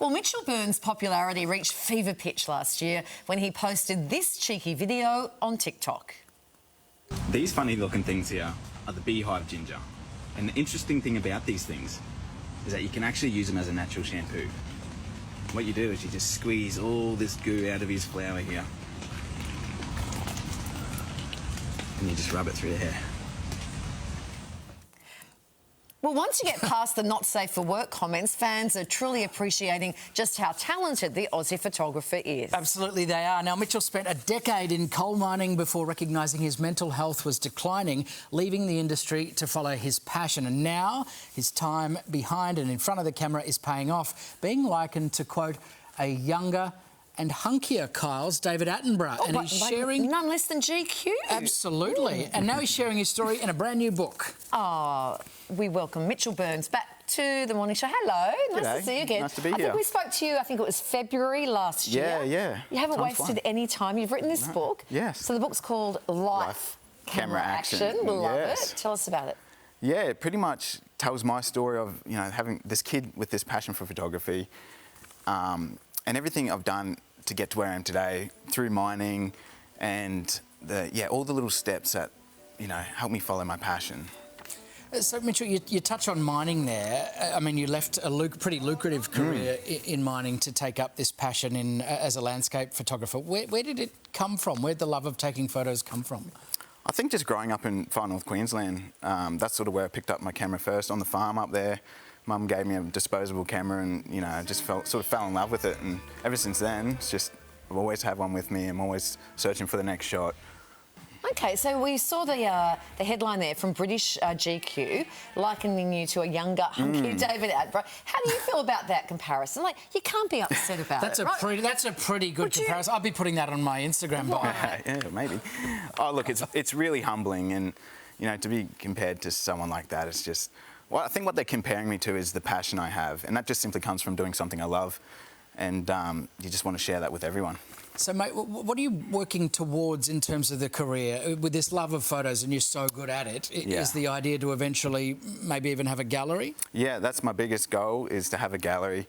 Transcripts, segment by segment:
Well, Mitchell Burns' popularity reached fever pitch last year when he posted this cheeky video on TikTok. These funny looking things here are the beehive ginger. And the interesting thing about these things is that you can actually use them as a natural shampoo. What you do is you just squeeze all this goo out of his flower here. And you just rub it through your hair. Well, once you get past the not safe for work comments, fans are truly appreciating just how talented the Aussie photographer is. Absolutely they are. Now, Mitchell spent a decade in coal mining before recognising his mental health was declining, leaving the industry to follow his passion. And now his time behind and in front of the camera is paying off, being likened to, quote, a younger and hunkier Kyle's David Attenborough. Oh, and he's sharing... None less than GQ. Absolutely. And now he's sharing his story in a brand new book. Oh, we welcome Mitchell Burns back to The Morning Show. Hello. Nice to see you again. Nice to be here. I think we spoke to you, I think it was February last year. Yeah. You haven't Time's wasted any time. You've written this book. Yes. So the book's called Life, Camera Action. We love it. Tell us about it. Yeah, it pretty much tells my story of, you know, having this kid with this passion for photography, and everything I've done to get to where I am today through mining and all the little steps that, you know, help me follow my passion. So, Mitchell, you touch on mining there. I mean, you left a pretty lucrative career in mining to take up this passion as a landscape photographer. Where did it come from? Where did the love of taking photos come from? I think just growing up in far north Queensland, that's sort of where I picked up my camera first, on the farm up there. Mum gave me a disposable camera and, you know, I just sort of fell in love with it. And ever since then, it's just, I've always had one with me. I'm always searching for the next shot. OK, so we saw the headline there from British GQ, likening you to a younger, hunkier David Attenborough. How do you feel about that comparison? Like, you can't be upset about That's a pretty good comparison. I'll be putting that on my Instagram bio. Yeah, maybe. Oh, look, it's really humbling, and, you know, to be compared to someone like that, it's just... Well, I think what they're comparing me to is the passion I have, and that just simply comes from doing something I love, and you just want to share that with everyone. So, mate, what are you working towards in terms of the career? With this love of photos and you're so good at it, is the idea to eventually maybe even have a gallery? Yeah, that's my biggest goal, is to have a gallery.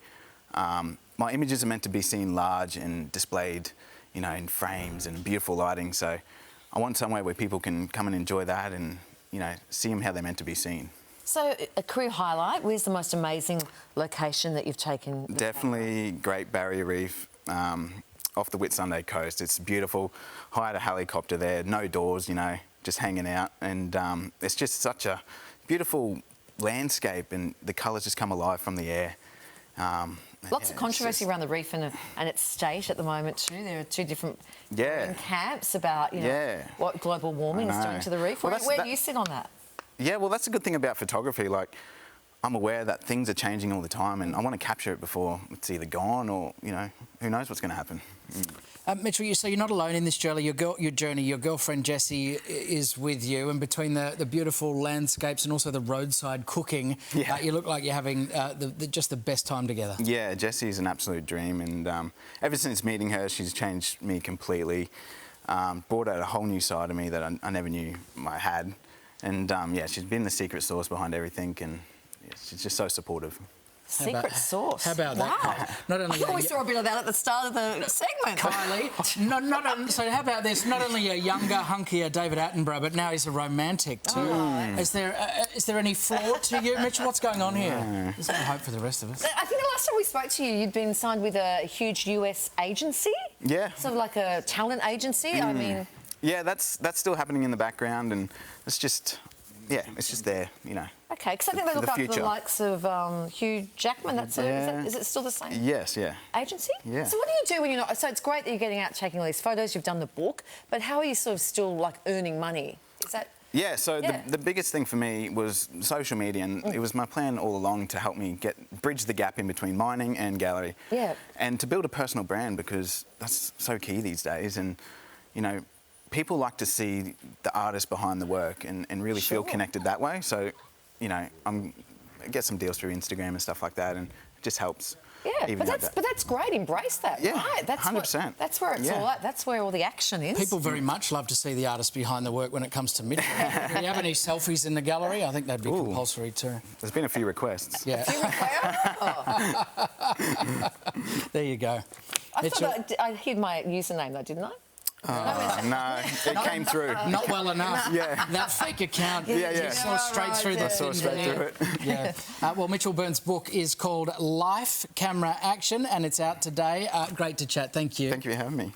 My images are meant to be seen large and displayed, you know, in frames and beautiful lighting, so I want somewhere where people can come and enjoy that and, you know, see them how they're meant to be seen. So, a career highlight, where's the most amazing location that you've taken? Definitely Great Barrier Reef, off the Whitsunday coast. It's beautiful. Hired a helicopter there, no doors, you know, just hanging out. And it's just such a beautiful landscape, and the colours just come alive from the air. Lots of controversy around the reef and its state at the moment too. There are two different camps about, you know, what global warming is doing to the reef. Well, where do you sit on that? Yeah, well, that's a good thing about photography. Like, I'm aware that things are changing all the time, and I want to capture it before it's either gone or, you know, who knows what's going to happen. Mitchell, so you're not alone in this journey. Your girlfriend Jessie is with you, and between the beautiful landscapes and also the roadside cooking, you look like you're having just the best time together. Yeah, Jessie's an absolute dream, and ever since meeting her, she's changed me completely. Brought out a whole new side of me that I never knew I had. And, she's been the secret sauce behind everything, and she's just so supportive. Secret sauce? How about that? Wow. Not only I thought we saw a bit of that at the start of the segment. Kylie, so how about this? Not only a younger, hunkier David Attenborough, but now he's a romantic too. Oh. Is there any flaw to you, Mitchell? What's going on here? There's no hope for the rest of us. I think the last time we spoke to you, you'd been signed with a huge US agency? Yeah. Sort of like a talent agency? I mean... Yeah, that's still happening in the background, and it's just there, you know. OK, because I think they look after the likes of Hugh Jackman. Is it still the same? Yes, agency? Yeah. So what do you do when you're not... So it's great that you're getting out taking all these photos, you've done the book, but how are you sort of still, like, earning money? Is that... Yeah, so the biggest thing for me was social media, and it was my plan all along to help me bridge the gap in between mining and gallery. Yeah. And to build a personal brand, because that's so key these days, and, you know, people like to see the artist behind the work and really feel connected that way. So, you know, I get some deals through Instagram and stuff like that, and it just helps. Yeah, even but like that's great. Embrace that, Yeah, right? That's 100%. That's where it's all at. That's where all the action is. People very much love to see the artist behind the work when it comes to Mitchell. Do you have any selfies in the gallery? I think that'd be compulsory too. There's been a few requests. Yeah. There you go. I thought I hid my username though, didn't I? No, it came through. Not well enough. Yeah. That fake account. Yeah. You saw straight through the Saw straight through it. Yeah. Well, Mitchell Byrne's book is called Life, Camera, Action, and it's out today. Great to chat. Thank you. Thank you for having me.